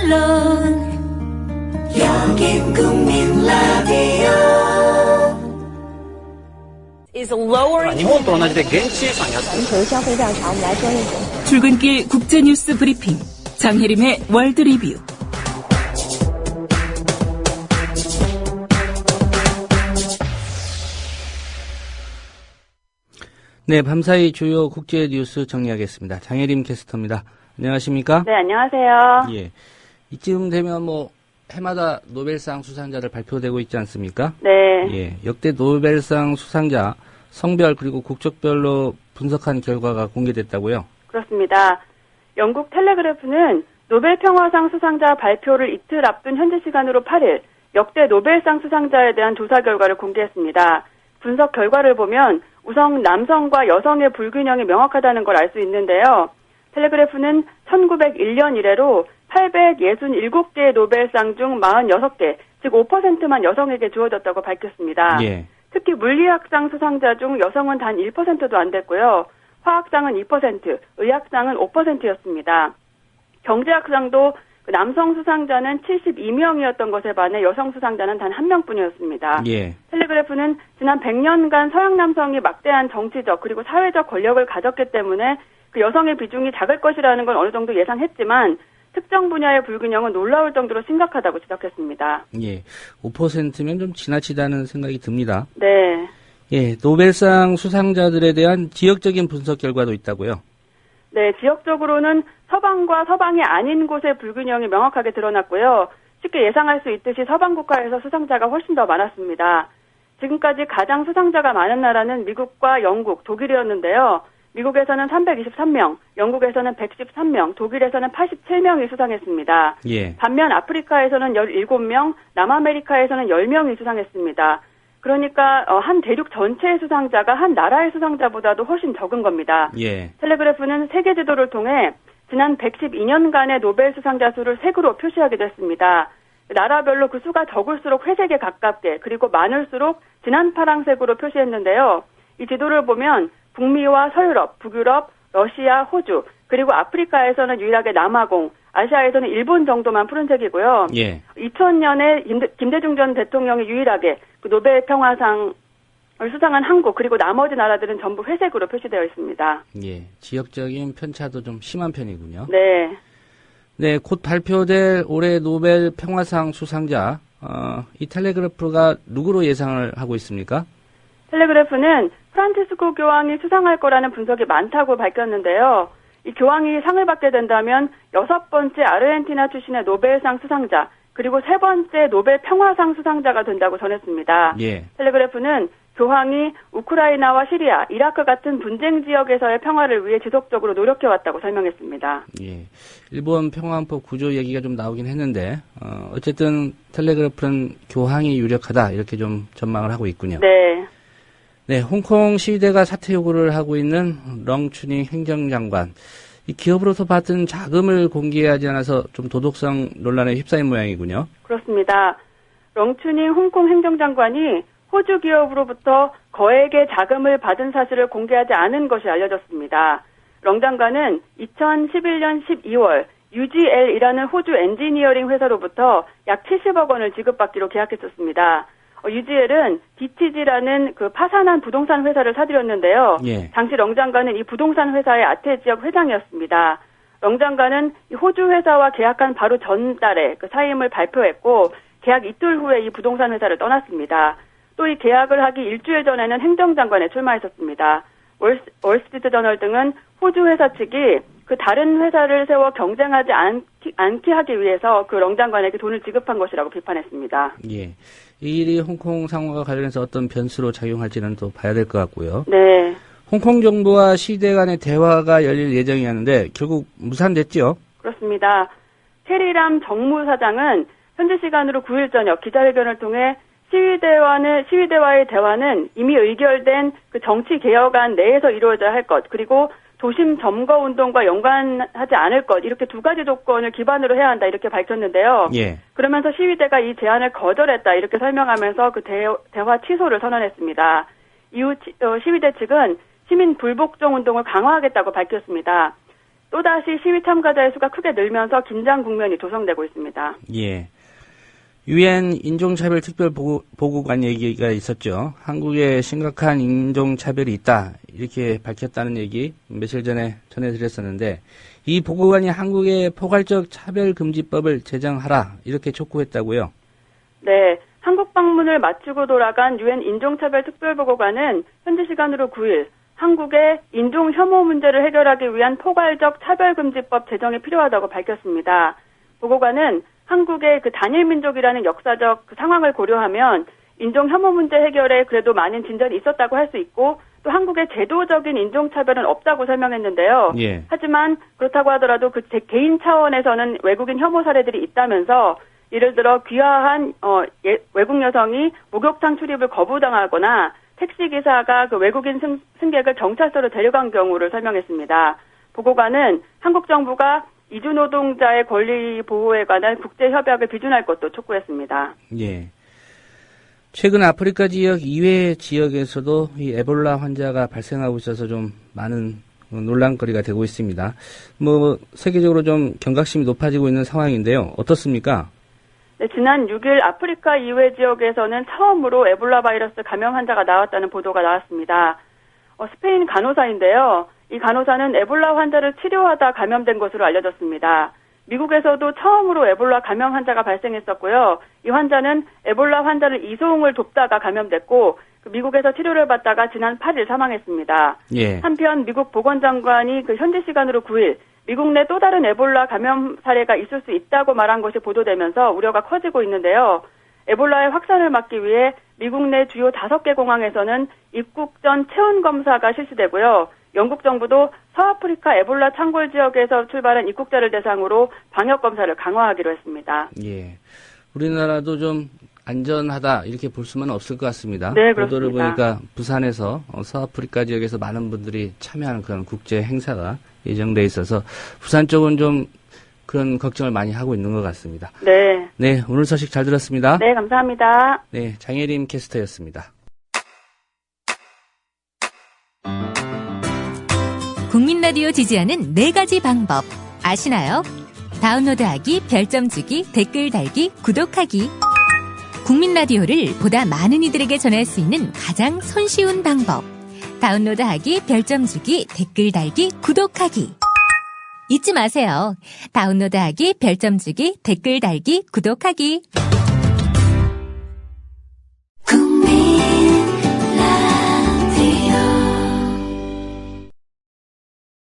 물론 여긴 국민 라디오 日本と同じで現地生産やってる。全球消费量少，我们来说一说。 출근길 국제뉴스 브리핑 장혜림의 월드 리뷰. 네, 밤사이 주요 국제 뉴스 정리하겠습니다. 장혜림 캐스터입니다. 안녕하십니까? 네, 안녕하세요. 예. 이쯤 되면 해마다 노벨상 수상자를 발표되고 있지 않습니까? 네. 예. 역대 노벨상 수상자 성별 그리고 국적별로 분석한 결과가 공개됐다고요? 그렇습니다. 영국 텔레그래프는 노벨 평화상 수상자 발표를 이틀 앞둔 현지 시간으로 8일 역대 노벨상 수상자에 대한 조사 결과를 공개했습니다. 분석 결과를 보면 우선 남성과 여성의 불균형이 명확하다는 걸 알 수 있는데요. 텔레그래프는 1901년 이래로 867개의 노벨상 중 46개, 즉 5%만 여성에게 주어졌다고 밝혔습니다. 예. 특히 물리학상 수상자 중 여성은 단 1%도 안 됐고요. 화학상은 2%, 의학상은 5%였습니다. 경제학상도 남성 수상자는 72명이었던 것에 반해 여성 수상자는 단 1명뿐이었습니다. 예. 텔레그래프는 지난 100년간 서양 남성이 막대한 정치적 그리고 사회적 권력을 가졌기 때문에 그 여성의 비중이 작을 것이라는 건 어느 정도 예상했지만 특정 분야의 불균형은 놀라울 정도로 심각하다고 지적했습니다. 예. 5%면 좀 지나치다는 생각이 듭니다. 네. 예. 노벨상 수상자들에 대한 지역적인 분석 결과도 있다고요? 네, 지역적으로는 서방과 서방이 아닌 곳의 불균형이 명확하게 드러났고요. 쉽게 예상할 수 있듯이 서방 국가에서 수상자가 훨씬 더 많았습니다. 지금까지 가장 수상자가 많은 나라는 미국과 영국, 독일이었는데요. 미국에서는 323명, 영국에서는 113명, 독일에서는 87명이 수상했습니다. 예. 반면 아프리카에서는 17명, 남아메리카에서는 10명이 수상했습니다. 그러니까 한 대륙 전체의 수상자가 한 나라의 수상자보다도 훨씬 적은 겁니다. 예. 텔레그래프는 세계 지도를 통해 지난 112년간의 노벨 수상자 수를 색으로 표시하기도 했습니다. 나라별로 그 수가 적을수록 회색에 가깝게 그리고 많을수록 진한 파랑색으로 표시했는데요. 이 지도를 보면 북미와 서유럽, 북유럽, 러시아, 호주, 그리고 아프리카에서는 유일하게 남아공, 아시아에서는 일본 정도만 푸른색이고요. 예. 2000년에 김대중 전 대통령이 유일하게 그 노벨 평화상을 수상한 한국, 그리고 나머지 나라들은 전부 회색으로 표시되어 있습니다. 예. 지역적인 편차도 좀 심한 편이군요. 네. 네, 곧 발표될 올해 노벨 평화상 수상자, 이 텔레그래프가 누구로 예상을 하고 있습니까? 텔레그래프는 프란치스코 교황이 수상할 거라는 분석이 많다고 밝혔는데요. 이 교황이 상을 받게 된다면 6번째 아르헨티나 출신의 노벨상 수상자, 그리고 3번째 노벨 평화상 수상자가 된다고 전했습니다. 예. 텔레그래프는 교황이 우크라이나와 시리아, 이라크 같은 분쟁 지역에서의 평화를 위해 지속적으로 노력해왔다고 설명했습니다. 예. 일본 평화헌법 구조 얘기가 좀 나오긴 했는데, 어쨌든 텔레그래프는 교황이 유력하다, 이렇게 좀 전망을 하고 있군요. 네. 네, 홍콩 시위대가 사퇴 요구를 하고 있는 렁추닝 행정장관. 이 기업으로서 받은 자금을 공개하지 않아서 좀 도덕성 논란에 휩싸인 모양이군요. 그렇습니다. 렁추닝 홍콩 행정장관이 호주 기업으로부터 거액의 자금을 받은 사실을 공개하지 않은 것이 알려졌습니다. 렁 장관은 2011년 12월 UGL이라는 호주 엔지니어링 회사로부터 약 70억 원을 지급받기로 계약했었습니다. UGL은 DTG라는 그 파산한 부동산 회사를 사들였는데요. 예. 당시 렁 장관은 이 부동산 회사의 아태 지역 회장이었습니다. 렁 장관은 이 호주 회사와 계약한 바로 전달에 그 사임을 발표했고 계약 이틀 후에 이 부동산 회사를 떠났습니다. 또 이 계약을 하기 일주일 전에는 행정장관에 출마했었습니다. 월스트리트 저널 등은 호주 회사 측이 그 다른 회사를 세워 경쟁하지 않게 하기 위해서 그 렁 장관에게 돈을 지급한 것이라고 비판했습니다. 예. 이 일이 홍콩 상황과 관련해서 어떤 변수로 작용할지는 또 봐야 될 것 같고요. 네. 홍콩 정부와 시대 간의 대화가 열릴 예정이었는데 결국 무산됐죠? 그렇습니다. 체리람 정무사장은 현지 시간으로 9일 저녁 기자회견을 통해 시위대와의 대화는 이미 의결된 그 정치 개혁안 내에서 이루어져야 할 것, 그리고 도심 점거 운동과 연관하지 않을 것, 이렇게 두 가지 조건을 기반으로 해야 한다, 이렇게 밝혔는데요. 예. 그러면서 시위대가 이 제안을 거절했다, 이렇게 설명하면서 그 대화 취소를 선언했습니다. 이후 시위대 측은 시민 불복종 운동을 강화하겠다고 밝혔습니다. 또다시 시위 참가자의 수가 크게 늘면서 긴장 국면이 조성되고 있습니다. 예. 유엔 인종차별 특별보고관 얘기가 있었죠. 한국에 심각한 인종차별이 있다 이렇게 밝혔다는 얘기 며칠 전에 전해드렸었는데 이 보고관이 한국에 포괄적 차별금지법을 제정하라 이렇게 촉구했다고요. 네, 한국 방문을 마치고 돌아간 유엔 인종차별 특별보고관은 현지 시간으로 9일 한국의 인종 혐오 문제를 해결하기 위한 포괄적 차별금지법 제정이 필요하다고 밝혔습니다. 보고관은 한국의 그 단일 민족이라는 역사적 그 상황을 고려하면 인종 혐오 문제 해결에 그래도 많은 진전이 있었다고 할 수 있고 또 한국의 제도적인 인종차별은 없다고 설명했는데요. 예. 하지만 그렇다고 하더라도 그 개인 차원에서는 외국인 혐오 사례들이 있다면서 예를 들어 귀화한 외국 여성이 목욕탕 출입을 거부당하거나 택시기사가 그 외국인 승객을 경찰서로 데려간 경우를 설명했습니다. 보고관은 한국 정부가 이주 노동자의 권리 보호에 관한 국제협약을 비준할 것도 촉구했습니다. 예. 최근 아프리카 지역 이외의 지역에서도 이 에볼라 환자가 발생하고 있어서 좀 많은 논란거리가 되고 있습니다. 세계적으로 좀 경각심이 높아지고 있는 상황인데요. 어떻습니까? 네, 지난 6일 아프리카 이외 지역에서는 처음으로 에볼라 바이러스 감염 환자가 나왔다는 보도가 나왔습니다. 스페인 간호사인데요. 이 간호사는 에볼라 환자를 치료하다 감염된 것으로 알려졌습니다. 미국에서도 처음으로 에볼라 감염 환자가 발생했었고요. 이 환자는 에볼라 환자를 이송을 돕다가 감염됐고 미국에서 치료를 받다가 지난 8일 사망했습니다. 예. 한편 미국 보건장관이 그 현지 시간으로 9일 미국 내 또 다른 에볼라 감염 사례가 있을 수 있다고 말한 것이 보도되면서 우려가 커지고 있는데요. 에볼라의 확산을 막기 위해 미국 내 주요 5개 공항에서는 입국 전 체온 검사가 실시되고요. 영국 정부도 서아프리카 에볼라 창궐 지역에서 출발한 입국자를 대상으로 방역 검사를 강화하기로 했습니다. 예. 우리나라도 좀 안전하다 이렇게 볼 수는 없을 것 같습니다. 네, 보도를 그렇습니다. 보니까 부산에서 서아프리카 지역에서 많은 분들이 참여하는 그런 국제 행사가 예정돼 있어서 부산 쪽은 좀 그런 걱정을 많이 하고 있는 것 같습니다. 네. 네, 오늘 소식 잘 들었습니다. 네, 감사합니다. 네, 장혜림 캐스터였습니다. 국민 라디오 지지하는 4가지 방법 아시나요? 다운로드하기, 별점 주기, 댓글 달기, 구독하기. 국민 라디오를 보다 많은 이들에게 전할 수 있는 가장 손쉬운 방법. 다운로드하기, 별점 주기, 댓글 달기, 구독하기. 잊지 마세요. 다운로드하기, 별점 주기, 댓글 달기, 구독하기.